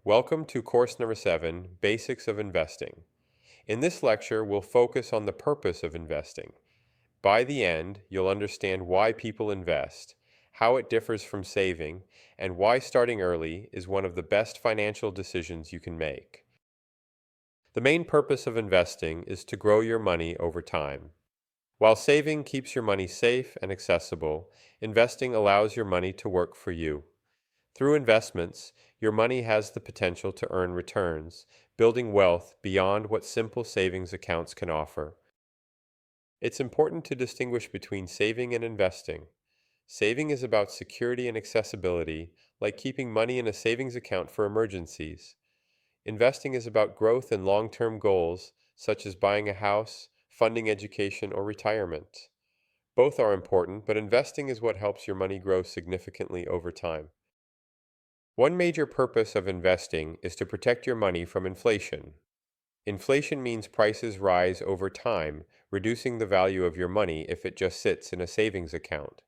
Welcome to course number 7, Basics of Investing. In this lecture, we'll focus on the purpose of investing. By the end, you'll understand why people invest, how it differs from saving, and why starting early is one of the best financial decisions you can make. The main purpose of investing is to grow your money over time. While saving keeps your money safe and accessible, investing allows your money to work for you. Through investments, your money has the potential to earn returns, building wealth beyond what simple savings accounts can offer. It's important to distinguish between saving and investing. Saving is about security and accessibility, like keeping money in a savings account for emergencies. Investing is about growth and long-term goals, such as buying a house, funding education, or retirement. Both are important, but investing is what helps your money grow significantly over time. One major purpose of investing is to protect your money from inflation. Inflation means prices rise over time, reducing the value of your money if it just sits in a savings account.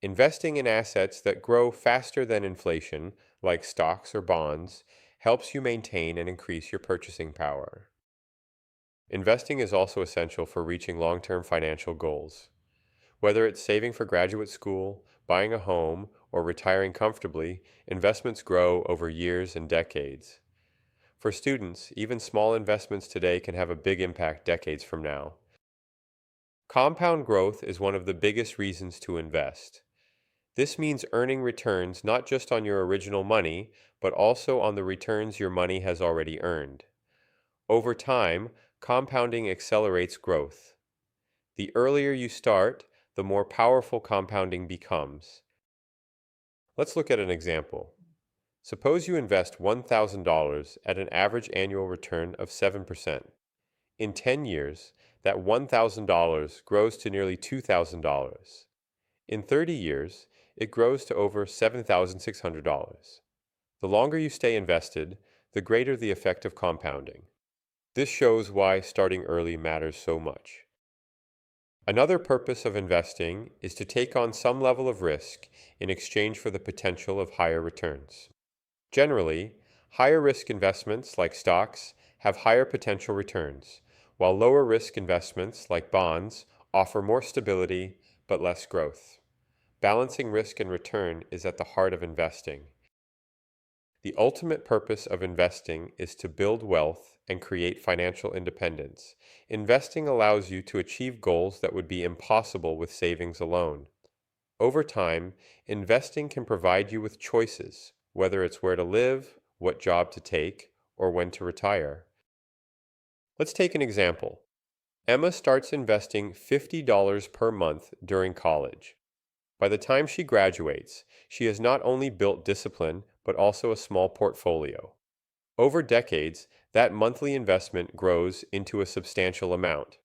Investing in assets that grow faster than inflation, like stocks or bonds, helps you maintain and increase your purchasing power. Investing is also essential for reaching long-term financial goals. Whether it's saving for graduate school, buying a home, or retiring comfortably, investments grow over years and decades. For students, even small investments today can have a big impact decades from now. Compound growth is one of the biggest reasons to invest. This means earning returns not just on your original money, but also on the returns your money has already earned. Over time, compounding accelerates growth. The earlier you start, the more powerful compounding becomes. Let's look at an example. Suppose you invest $1,000 at an average annual return of 7%. In 10 years, that $1,000 grows to nearly $2,000. In 30 years, it grows to over $7,600. The longer you stay invested, the greater the effect of compounding. This shows why starting early matters so much. Another purpose of investing is to take on some level of risk in exchange for the potential of higher returns. Generally, higher risk investments like stocks have higher potential returns, while lower risk investments like bonds offer more stability but less growth. Balancing risk and return is at the heart of investing. The ultimate purpose of investing is to build wealth and create financial independence. Investing allows you to achieve goals that would be impossible with savings alone. Over time, investing can provide you with choices, whether it's where to live, what job to take, or when to retire. Let's take an example. Emma starts investing $50 per month during college. By the time she graduates, she has not only built discipline, but also a small portfolio. Over decades, that monthly investment grows into a substantial amount.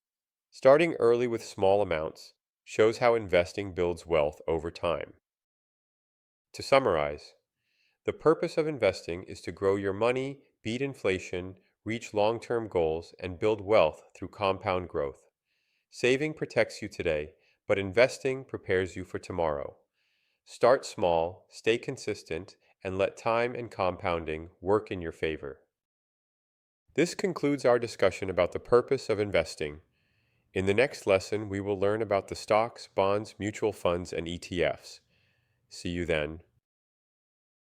Starting early with small amounts shows how investing builds wealth over time. To summarize, the purpose of investing is to grow your money, beat inflation, reach long-term goals, and build wealth through compound growth. Saving protects you today, but investing prepares you for tomorrow. Start small, stay consistent, and let time and compounding work in your favor. This concludes our discussion about the purpose of investing. In the next lesson, we will learn about the stocks, bonds, mutual funds, and ETFs. See you then.